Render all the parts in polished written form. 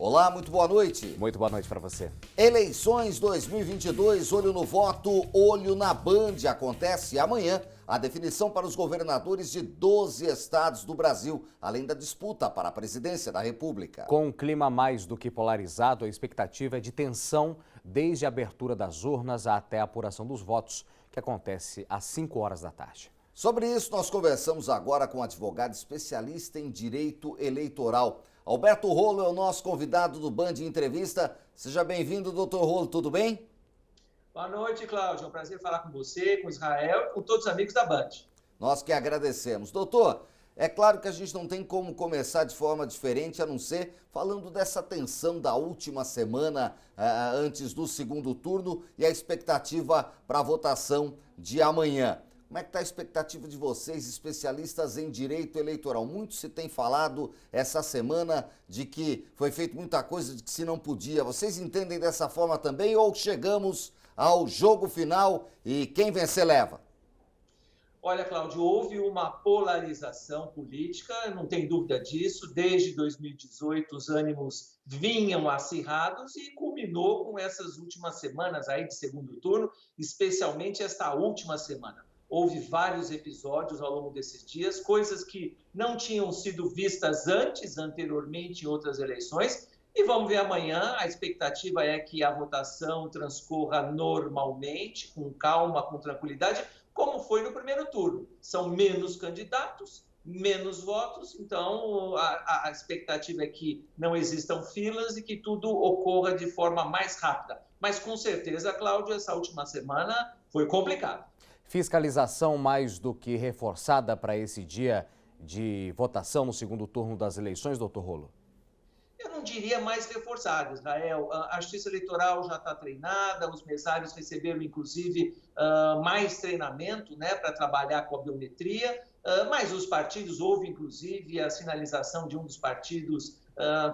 Olá, muito boa noite. Muito boa noite para você. Eleições 2022, olho no voto, olho na Band. Acontece amanhã a definição para os governadores de 12 estados do Brasil, além da disputa para a presidência da República. Com um clima mais do que polarizado, a expectativa é de tensão desde a abertura das urnas até a apuração dos votos, que acontece às 5 horas da tarde. Sobre isso, nós conversamos agora com um advogado especialista em direito eleitoral. Alberto Rolo é o nosso convidado do Band Entrevista. Seja bem-vindo, doutor Rolo, tudo bem? Boa noite, Cláudio. É um prazer falar com você, com Israel e com todos os amigos da Band. Nós que agradecemos. Doutor, é claro que a gente não tem como começar de forma diferente, a não ser falando dessa tensão da última semana antes do segundo turno e a expectativa para a votação de amanhã. Como é que está a expectativa de vocês, especialistas em direito eleitoral? Muito se tem falado essa semana de que foi feito muita coisa de que se não podia. Vocês entendem dessa forma também ou chegamos ao jogo final e quem vencer leva? Olha, Cláudio, houve uma polarização política, não tem dúvida disso. Desde 2018 os ânimos vinham acirrados e culminou com essas últimas semanas aí de segundo turno, especialmente esta última semana. Houve vários episódios ao longo desses dias, coisas que não tinham sido vistas anteriormente em outras eleições. E vamos ver amanhã, a expectativa é que a votação transcorra normalmente, com calma, com tranquilidade, como foi no primeiro turno. São menos candidatos, menos votos, então a expectativa é que não existam filas e que tudo ocorra de forma mais rápida. Mas com certeza, Cláudio, essa última semana foi complicada. Fiscalização mais do que reforçada para esse dia de votação no segundo turno das eleições, doutor Rolo? Eu não diria mais reforçada, Israel. A Justiça Eleitoral já está treinada, os mesários receberam, inclusive, mais treinamento, né, para trabalhar com a biometria, mas os partidos, houve, inclusive, a sinalização de um dos partidos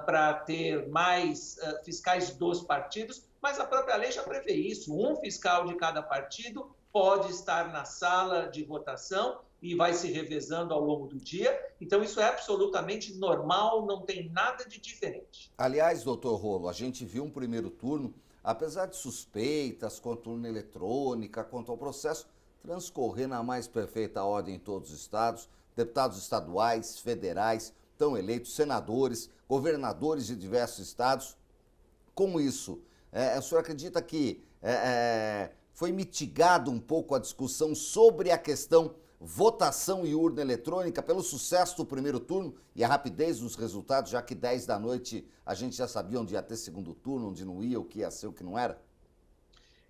para ter mais fiscais dos partidos, mas a própria lei já prevê isso. Um fiscal de cada partido pode estar na sala de votação e vai se revezando ao longo do dia. Então, isso é absolutamente normal, não tem nada de diferente. Aliás, doutor Rolo, a gente viu um primeiro turno, apesar de suspeitas quanto à urna eletrônica, quanto ao processo, transcorrer na mais perfeita ordem em todos os estados, deputados estaduais, federais, estão eleitos, senadores, governadores de diversos estados. Como isso? O senhor acredita que foi mitigado um pouco a discussão sobre a questão votação e urna eletrônica pelo sucesso do primeiro turno e a rapidez dos resultados, já que 10 da noite a gente já sabia onde ia ter segundo turno, onde não ia, o que ia ser, o que não era?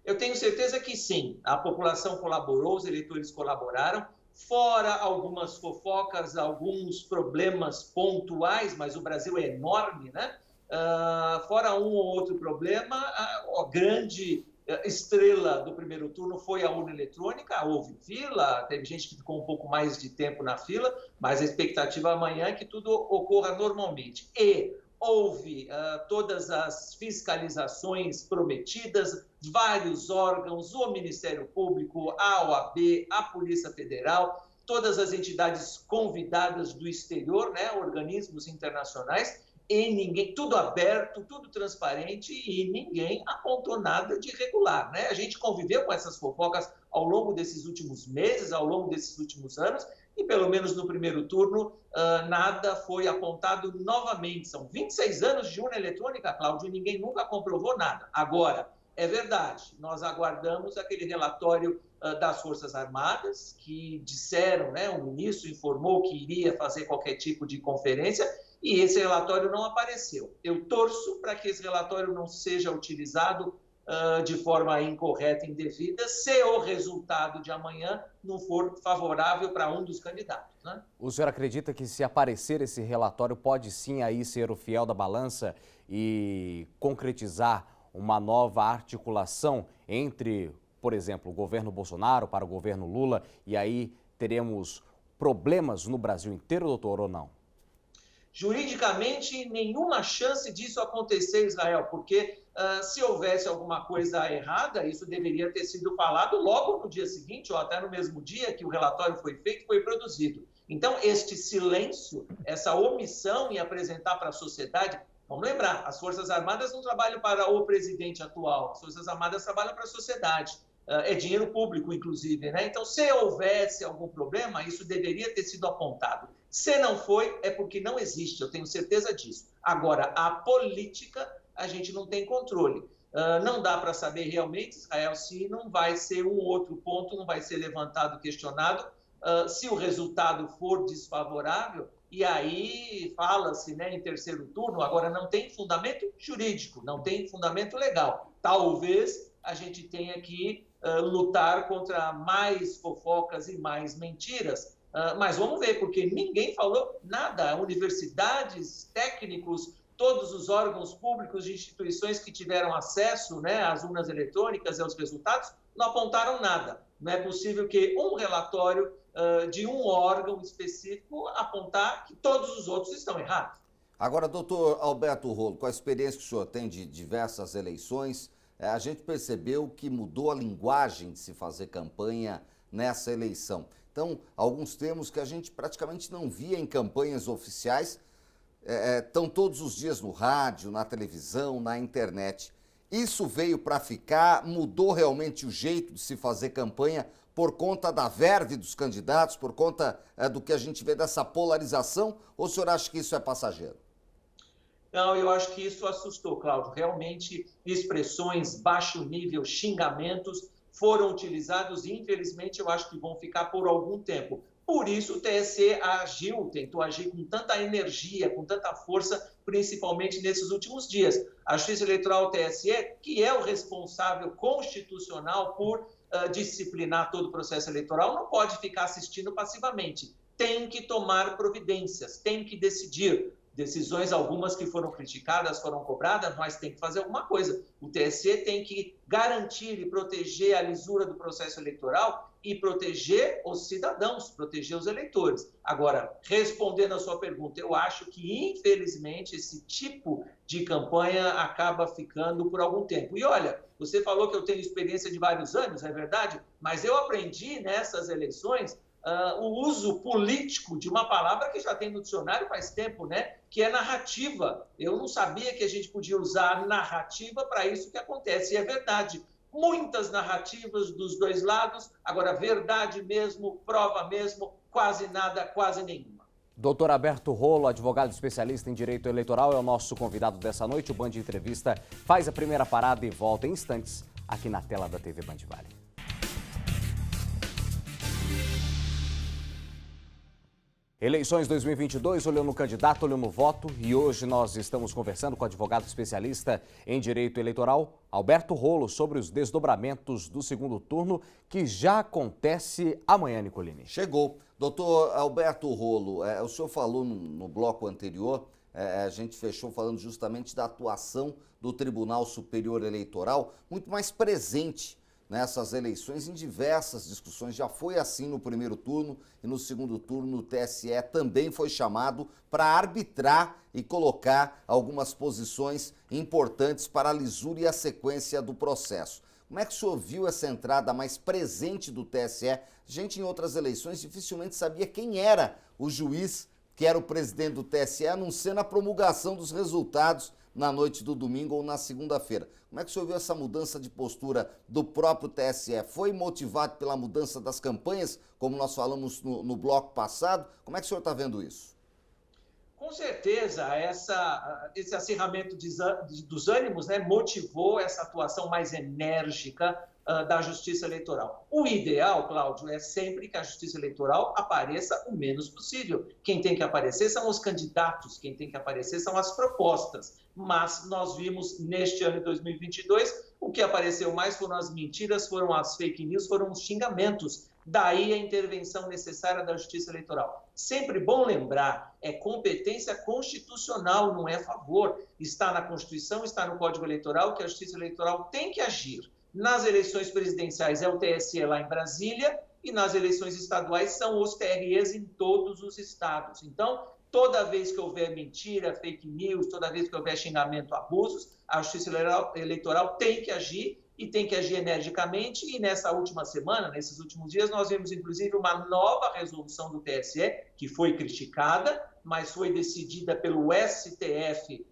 Eu tenho certeza que sim. A população colaborou, os eleitores colaboraram, fora algumas fofocas, alguns problemas pontuais, mas o Brasil é enorme, né? Fora um ou outro problema, a grande estrela do primeiro turno foi a urna eletrônica. Houve fila, teve gente que ficou um pouco mais de tempo na fila, mas a expectativa amanhã é que tudo ocorra normalmente. E houve todas as fiscalizações prometidas, vários órgãos, o Ministério Público, a OAB, a Polícia Federal, todas as entidades convidadas do exterior, né, organismos internacionais, e ninguém, tudo aberto, tudo transparente e ninguém apontou nada de irregular, né? A gente conviveu com essas fofocas ao longo desses últimos meses, ao longo desses últimos anos, e pelo menos no primeiro turno nada foi apontado novamente. São 26 anos de urna eletrônica, Cláudio, e ninguém nunca comprovou nada. Agora, é verdade, nós aguardamos aquele relatório das Forças Armadas, que disseram, né, o ministro informou que iria fazer qualquer tipo de conferência, e esse relatório não apareceu. Eu torço para que esse relatório não seja utilizado de forma incorreta e indevida, se o resultado de amanhã não for favorável para um dos candidatos, né? O senhor acredita que, se aparecer esse relatório, pode sim aí ser o fiel da balança e concretizar uma nova articulação entre, por exemplo, o governo Bolsonaro para o governo Lula, e aí teremos problemas no Brasil inteiro, doutor, ou não? Juridicamente, nenhuma chance disso acontecer, Israel, porque se houvesse alguma coisa errada, isso deveria ter sido falado logo no dia seguinte, ou até no mesmo dia que o relatório foi feito, foi produzido. Então, este silêncio, essa omissão em apresentar para a sociedade Vamos lembrar, as Forças Armadas não trabalham para o presidente atual, as Forças Armadas trabalham para a sociedade. É dinheiro público, inclusive, né? Então, se houvesse algum problema, isso deveria ter sido apontado. Se não foi, é porque não existe, eu tenho certeza disso. Agora, a política, a gente não tem controle. Não dá para saber realmente, Israel, se não vai ser um outro ponto, não vai ser levantado, questionado, se o resultado for desfavorável, e aí fala-se, né, em terceiro turno, agora não tem fundamento jurídico, não tem fundamento legal. Talvez a gente tenha que lutar contra mais fofocas e mais mentiras, mas vamos ver, porque ninguém falou nada. Universidades, técnicos, todos os órgãos públicos e instituições que tiveram acesso, né, às urnas eletrônicas e aos resultados, não apontaram nada. Não é possível que um relatório de um órgão específico apontar que todos os outros estão errados. Agora, doutor Alberto Rolo, com a experiência que o senhor tem de diversas eleições, a gente percebeu que mudou a linguagem de se fazer campanha nessa eleição. Então, alguns termos que a gente praticamente não via em campanhas oficiais, estão todos os dias no rádio, na televisão, na internet. Isso veio para ficar, mudou realmente o jeito de se fazer campanha por conta da verve dos candidatos, por conta do que a gente vê dessa polarização, ou o senhor acha que isso é passageiro? Não, eu acho que isso assustou, Cláudio. Realmente, expressões, baixo nível, xingamentos foram utilizados e, infelizmente, eu acho que vão ficar por algum tempo. Por isso, o TSE tentou agir com tanta energia, com tanta força, principalmente nesses últimos dias. A Justiça Eleitoral, o TSE, que é o responsável constitucional por disciplinar todo o processo eleitoral, não pode ficar assistindo passivamente. Tem que tomar providências, tem que decidir. Decisões, algumas que foram criticadas, foram cobradas, mas tem que fazer alguma coisa. O TSE tem que garantir e proteger a lisura do processo eleitoral e proteger os cidadãos, proteger os eleitores. Agora, respondendo a sua pergunta, eu acho que, infelizmente, esse tipo de campanha acaba ficando por algum tempo. E olha, você falou que eu tenho experiência de vários anos, é verdade, mas eu aprendi nessas eleições o uso político de uma palavra que já tem no dicionário faz tempo, né? Que é narrativa. Eu não sabia que a gente podia usar narrativa para isso que acontece. E é verdade. Muitas narrativas dos dois lados, agora verdade mesmo, prova mesmo, quase nada, quase nenhuma. Doutor Alberto Rolo, advogado especialista em direito eleitoral, é o nosso convidado dessa noite. O Band Entrevista faz a primeira parada e volta em instantes aqui na tela da TV Band Vale. Eleições 2022, olhando no candidato, olhando no voto, e hoje nós estamos conversando com o advogado especialista em direito eleitoral, Alberto Rolo, sobre os desdobramentos do segundo turno, que já acontece amanhã, Nicolini. Chegou. Doutor Alberto Rolo, o senhor falou no bloco anterior, a gente fechou falando justamente da atuação do Tribunal Superior Eleitoral, muito mais presente nessas eleições, em diversas discussões. Já foi assim no primeiro turno e no segundo turno o TSE também foi chamado para arbitrar e colocar algumas posições importantes para a lisura e a sequência do processo. Como é que o senhor viu essa entrada mais presente do TSE? A gente, em outras eleições, dificilmente sabia quem era o juiz que era o presidente do TSE, a não ser na promulgação dos resultados na noite do domingo ou na segunda-feira. Como é que o senhor viu essa mudança de postura do próprio TSE? Foi motivado pela mudança das campanhas, como nós falamos no bloco passado? Como é que o senhor está vendo isso? Com certeza, esse acirramento dos ânimos, né, motivou essa atuação mais enérgica da Justiça Eleitoral. O ideal, Cláudio, é sempre que a Justiça Eleitoral apareça o menos possível. Quem tem que aparecer são os candidatos, quem tem que aparecer são as propostas. Mas nós vimos neste ano de 2022, o que apareceu mais foram as mentiras, foram as fake news, foram os xingamentos. Daí a intervenção necessária da Justiça Eleitoral. Sempre bom lembrar, é competência constitucional, não é favor. Está na Constituição, está no Código Eleitoral, que a Justiça Eleitoral tem que agir. Nas eleições presidenciais é o TSE lá em Brasília e nas eleições estaduais são os TREs em todos os estados. Então, toda vez que houver mentira, fake news, toda vez que houver xingamento, abusos, a Justiça Eleitoral tem que agir e tem que agir energicamente. E nessa última semana, nesses últimos dias, nós vimos inclusive uma nova resolução do TSE, que foi criticada, mas foi decidida pelo STF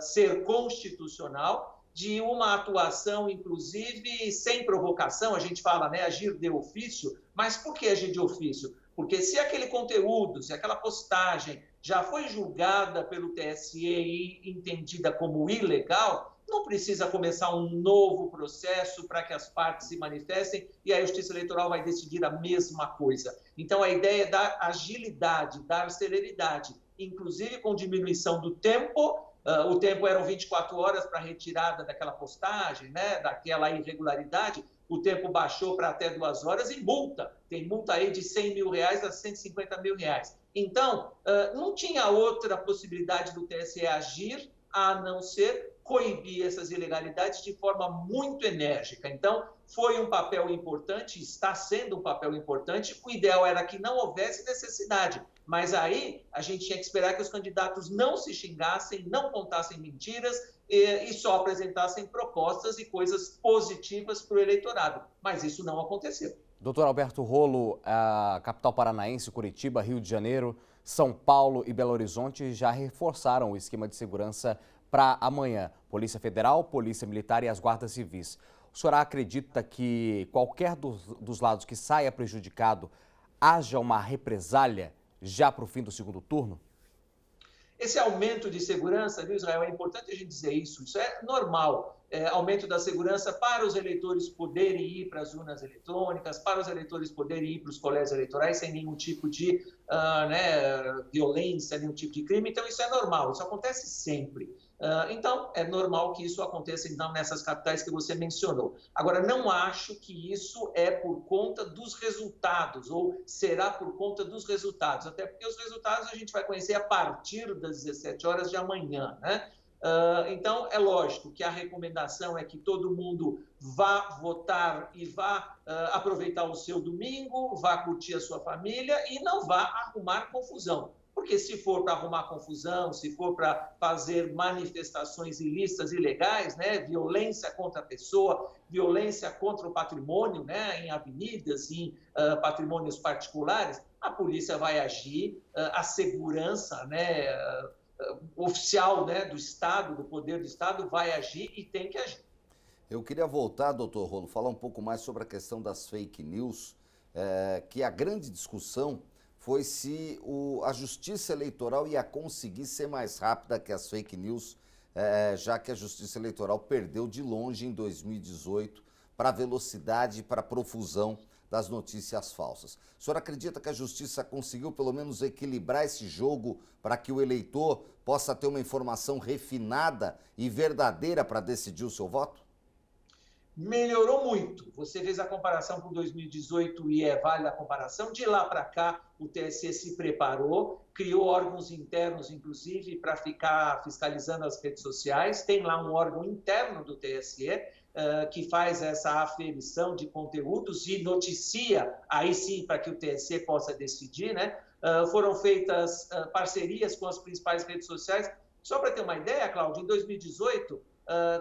ser constitucional, de uma atuação, inclusive, sem provocação. A gente fala, né, agir de ofício, mas por que agir de ofício? Porque se aquele conteúdo, se aquela postagem já foi julgada pelo TSE e entendida como ilegal, não precisa começar um novo processo para que as partes se manifestem e a Justiça Eleitoral vai decidir a mesma coisa. Então, a ideia é dar agilidade, dar celeridade, inclusive com diminuição do tempo. O tempo eram 24 horas para a retirada daquela postagem, né, daquela irregularidade. O tempo baixou para até 2 horas e multa. Tem multa aí de R$100 mil a R$150 mil. Então, não tinha outra possibilidade do TSE agir a não ser coibir essas ilegalidades de forma muito enérgica. Então, foi um papel importante, está sendo um papel importante. O ideal era que não houvesse necessidade, mas aí a gente tinha que esperar que os candidatos não se xingassem, não contassem mentiras e só apresentassem propostas e coisas positivas para o eleitorado. Mas isso não aconteceu. Doutor Alberto Rolo, a capital paranaense, Curitiba, Rio de Janeiro, São Paulo e Belo Horizonte já reforçaram o esquema de segurança para amanhã. Polícia Federal, Polícia Militar e as guardas civis. O senhor acredita que qualquer dos lados que saia prejudicado haja uma represália já para o fim do segundo turno? Esse aumento de segurança, viu, Israel, é importante a gente dizer isso é normal. Aumento da segurança para os eleitores poderem ir para as urnas eletrônicas, para os eleitores poderem ir para os colégios eleitorais sem nenhum tipo de violência, nenhum tipo de crime. Então, isso é normal, isso acontece sempre. Então, é normal que isso aconteça, então, nessas capitais que você mencionou. Agora, não acho que isso é por conta dos resultados, ou será por conta dos resultados, até porque os resultados a gente vai conhecer a partir das 17 horas de amanhã, né? Então, é lógico que a recomendação é que todo mundo vá votar e vá aproveitar o seu domingo, vá curtir a sua família e não vá arrumar confusão. Porque se for para arrumar confusão, se for para fazer manifestações ilícitas, ilegais, né, violência contra a pessoa, violência contra o patrimônio, né, em avenidas, em patrimônios particulares, a polícia vai agir, a segurança, né, oficial, né, do Estado, do poder do Estado, vai agir e tem que agir. Eu queria voltar, doutor Rolo, falar um pouco mais sobre a questão das fake news, que a grande discussão foi se a Justiça Eleitoral ia conseguir ser mais rápida que as fake news, já que a Justiça Eleitoral perdeu de longe em 2018 para a velocidade e para a profusão das notícias falsas. O senhor acredita que a Justiça conseguiu pelo menos equilibrar esse jogo para que o eleitor possa ter uma informação refinada e verdadeira para decidir o seu voto? Melhorou muito. Você fez a comparação com 2018 e é válida a comparação. De lá para cá, o TSE se preparou, criou órgãos internos, inclusive, para ficar fiscalizando as redes sociais. Tem lá um órgão interno do TSE que faz essa aferição de conteúdos e noticia, aí sim, para que o TSE possa decidir, né? Foram feitas parcerias com as principais redes sociais. Só para ter uma ideia, Cláudio, em 2018,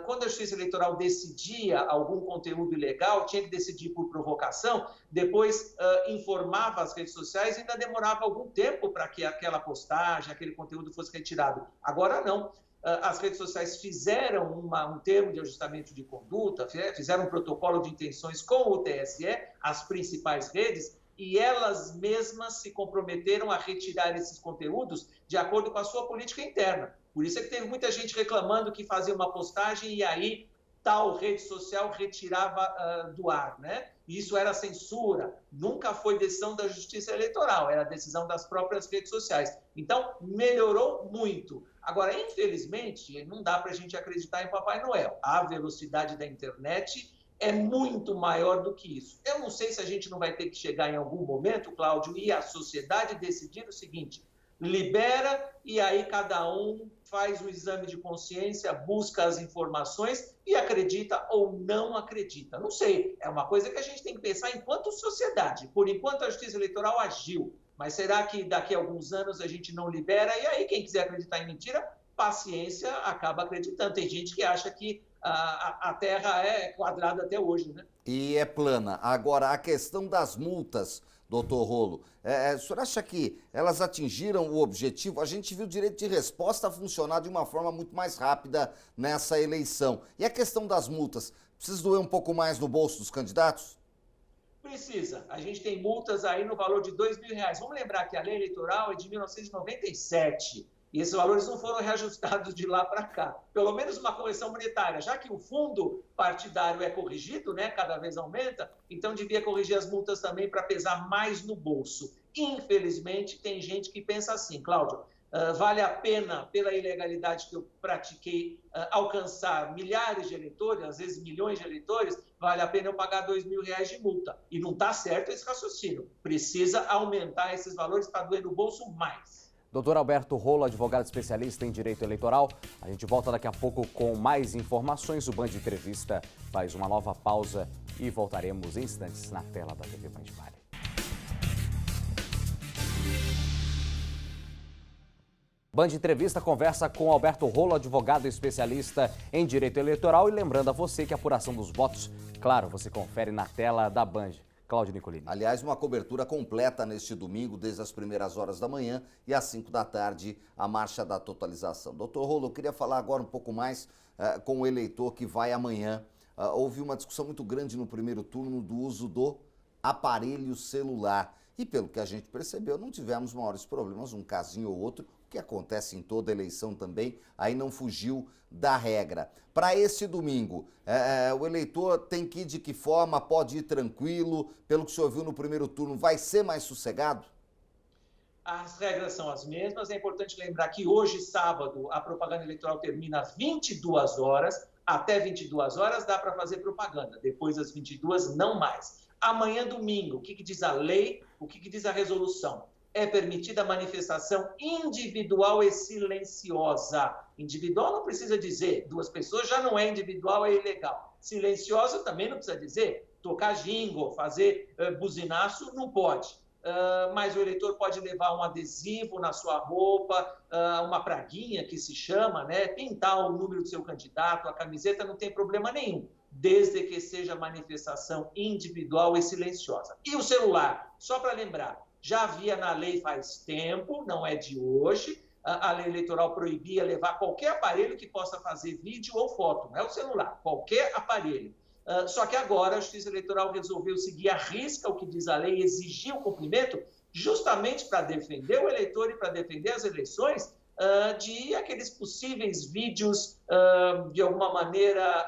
quando a Justiça Eleitoral decidia algum conteúdo ilegal, tinha que decidir por provocação, depois informava as redes sociais e ainda demorava algum tempo para que aquela postagem, aquele conteúdo fosse retirado. Agora não. As redes sociais fizeram um termo de ajustamento de conduta, fizeram um protocolo de intenções com o TSE, as principais redes, e elas mesmas se comprometeram a retirar esses conteúdos de acordo com a sua política interna. Por isso é que teve muita gente reclamando que fazia uma postagem e aí tal rede social retirava do ar, né? Isso era censura, nunca foi decisão da Justiça Eleitoral, era decisão das próprias redes sociais. Então, melhorou muito. Agora, infelizmente, não dá para a gente acreditar em Papai Noel. A velocidade da internet é muito maior do que isso. Eu não sei se a gente não vai ter que chegar em algum momento, Cláudio, e a sociedade decidir o seguinte: libera e aí cada um faz o exame de consciência, busca as informações e acredita ou não acredita. Não sei, é uma coisa que a gente tem que pensar enquanto sociedade. Por enquanto a Justiça Eleitoral agiu, mas será que daqui a alguns anos a gente não libera? E aí quem quiser acreditar em mentira, paciência, acaba acreditando. Tem gente que acha que a Terra é quadrada até hoje, né? E é plana. Agora, a questão das multas doutor Rolo. O senhor acha que elas atingiram o objetivo? A gente viu o direito de resposta funcionar de uma forma muito mais rápida nessa eleição. E a questão das multas, precisa doer um pouco mais no bolso dos candidatos? Precisa. A gente tem multas aí no valor de R$2.000. Vamos lembrar que a lei eleitoral é de 1997. E esses valores não foram reajustados de lá para cá. Pelo menos uma correção monetária, já que o fundo partidário é corrigido, né, cada vez aumenta, então devia corrigir as multas também para pesar mais no bolso. Infelizmente, tem gente que pensa assim, Cláudio, vale a pena, pela ilegalidade que eu pratiquei, alcançar milhares de eleitores, às vezes milhões de eleitores, vale a pena eu pagar R$2.000 de multa. E não está certo esse raciocínio. Precisa aumentar esses valores para doer no bolso mais. Doutor Alberto Rolo, advogado especialista em direito eleitoral. A gente volta daqui a pouco com mais informações. O Band Entrevista faz uma nova pausa e voltaremos em instantes na tela da TV Band Vale. Band Entrevista conversa com Alberto Rolo, advogado especialista em direito eleitoral. E lembrando a você que a apuração dos votos, claro, você confere na tela da Band. Cláudio Nicolini. Aliás, uma cobertura completa neste domingo, desde as primeiras horas da manhã e às 5 da tarde, a marcha da totalização. Doutor Rolo, eu queria falar agora um pouco mais com o eleitor que vai amanhã. Houve uma discussão muito grande no primeiro turno do uso do aparelho celular. E pelo que a gente percebeu, não tivemos maiores problemas, um casinho ou outro, o que acontece em toda eleição também, aí não fugiu da regra. Para esse domingo, o eleitor tem que ir de que forma? Pode ir tranquilo? Pelo que o senhor viu no primeiro turno, vai ser mais sossegado? As regras são as mesmas. É importante lembrar que hoje, sábado, a propaganda eleitoral termina às 22 horas. Até 22 horas dá para fazer propaganda. Depois das 22, não mais. Amanhã, domingo, o que diz a lei? O que diz a resolução? É permitida a manifestação individual e silenciosa. Individual não precisa dizer, duas pessoas já não é individual, é ilegal. Silenciosa também não precisa dizer, tocar jingle, fazer buzinaço, não pode. Mas o eleitor pode levar um adesivo na sua roupa, uma praguinha que se chama, né? Pintar o número do seu candidato, a camiseta, não tem problema nenhum, desde que seja manifestação individual e silenciosa. E o celular, só para lembrar, já havia na lei faz tempo, não é de hoje, a lei eleitoral proibia levar qualquer aparelho que possa fazer vídeo ou foto, não é o celular, qualquer aparelho. Só que agora a Justiça Eleitoral resolveu seguir à risca o que diz a lei, exigir o cumprimento, justamente para defender o eleitor e para defender as eleições de aqueles possíveis vídeos, de alguma maneira,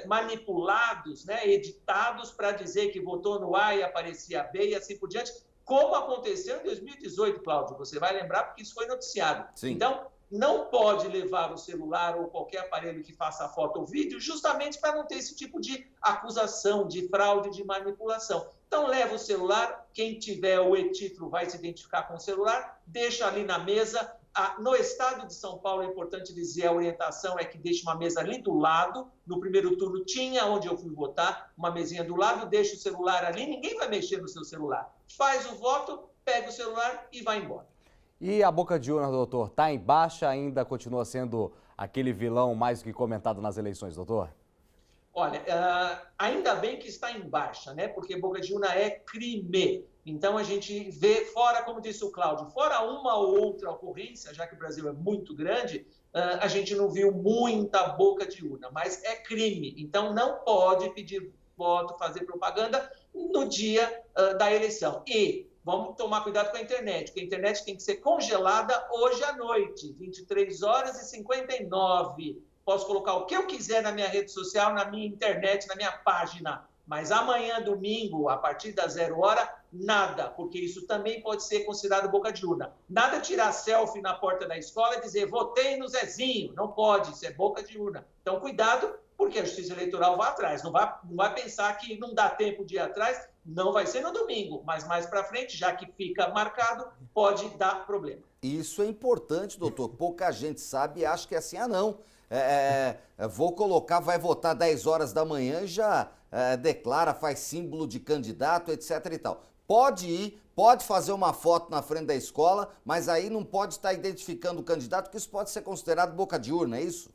manipulados, editados para dizer que votou no A e aparecia B e assim por diante, como aconteceu em 2018, Cláudio, você vai lembrar porque isso foi noticiado. Sim. Então, não pode levar o celular ou qualquer aparelho que faça foto ou vídeo justamente para não ter esse tipo de acusação, de fraude, de manipulação. Então, leva o celular, quem tiver o e-título vai se identificar com o celular, deixa ali na mesa. No estado de São Paulo, é importante dizer, a orientação é que deixe uma mesa ali do lado. No primeiro turno tinha, onde eu fui votar, uma mesinha do lado, deixa o celular ali, ninguém vai mexer no seu celular. Faz o voto, pega o celular e vai embora. E a boca de urna, doutor, está em baixa, ainda continua sendo aquele vilão mais do que comentado nas eleições, doutor? Olha, ainda bem que está em baixa, né? Porque boca de urna é crime. Então a gente vê, fora, como disse o Cláudio, fora uma ou outra ocorrência, já que o Brasil é muito grande, a gente não viu muita boca de urna, mas é crime. Então não pode pedir voto, fazer propaganda no dia da eleição. E vamos tomar cuidado com a internet, porque a internet tem que ser congelada hoje à noite, 23 horas e 59. Posso colocar o que eu quiser na minha rede social, na minha internet, na minha página. Mas amanhã, domingo, a partir das 0 hora, nada, porque isso também pode ser considerado boca de urna. Nada tirar selfie na porta da escola e dizer, votei no Zezinho. Não pode, isso é boca de urna. Então, cuidado, porque a Justiça Eleitoral vai atrás. Não vai pensar que não dá tempo de ir atrás, não vai ser no domingo, mas mais para frente, já que fica marcado, pode dar problema. Isso é importante, doutor. Pouca gente sabe e acha que é assim, não. Vou colocar, vai votar 10 horas da manhã e já declara, faz símbolo de candidato, etc e tal. Pode ir, pode fazer uma foto na frente da escola, mas aí não pode estar identificando o candidato, porque isso pode ser considerado boca de urna, é isso?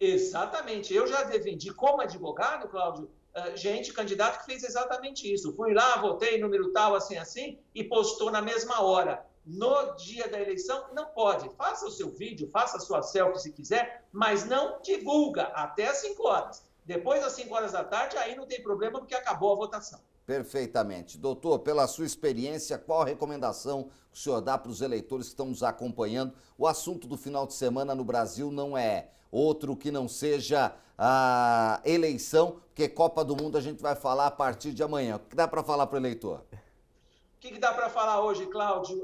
Exatamente. Eu já defendi como advogado, Cláudio, gente, candidato que fez exatamente isso. Fui lá, votei, número tal, assim, e postou na mesma hora. No dia da eleição, não pode. Faça o seu vídeo, faça a sua selfie se quiser, mas não divulga até às 5 horas. Depois das 5 horas da tarde, aí não tem problema porque acabou a votação. Perfeitamente. Doutor, pela sua experiência, qual a recomendação que o senhor dá para os eleitores que estão nos acompanhando? O assunto do final de semana no Brasil não é outro que não seja a eleição, porque Copa do Mundo a gente vai falar a partir de amanhã. O que dá para falar para o eleitor? O que dá para falar hoje, Cláudio?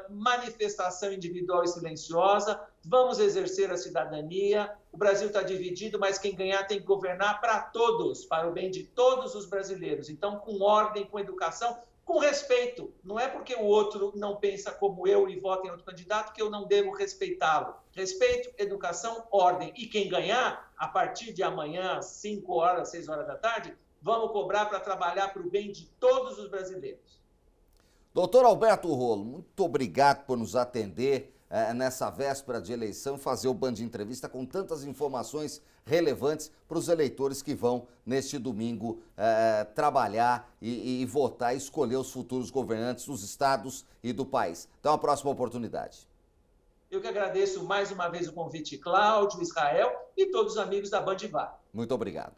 Manifestação individual e silenciosa. Vamos exercer a cidadania. O Brasil está dividido, mas quem ganhar tem que governar para todos, para o bem de todos os brasileiros. Então, com ordem, com educação, com respeito. Não é porque o outro não pensa como eu e vota em outro candidato que eu não devo respeitá-lo. Respeito, educação, ordem. E quem ganhar, a partir de amanhã, às 5 horas, 6 horas da tarde, vamos cobrar para trabalhar para o bem de todos os brasileiros. Doutor Alberto Rolo, muito obrigado por nos atender nessa véspera de eleição e fazer o Band Entrevista com tantas informações relevantes para os eleitores que vão, neste domingo, trabalhar e votar e escolher os futuros governantes dos estados e do país. Até uma próxima oportunidade. Eu que agradeço mais uma vez o convite, Cláudio, Israel e todos os amigos da Band VAR. Muito obrigado.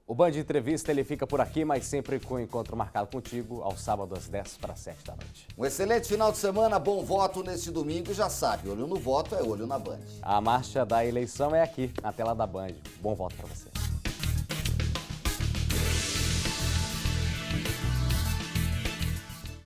O Band Entrevista ele fica por aqui, mas sempre com o encontro marcado contigo, ao sábado às 10 para 7 da noite. Um excelente final de semana, bom voto neste domingo. Já sabe, olho no voto é olho na Band. A marcha da eleição é aqui, na tela da Band. Bom voto para você.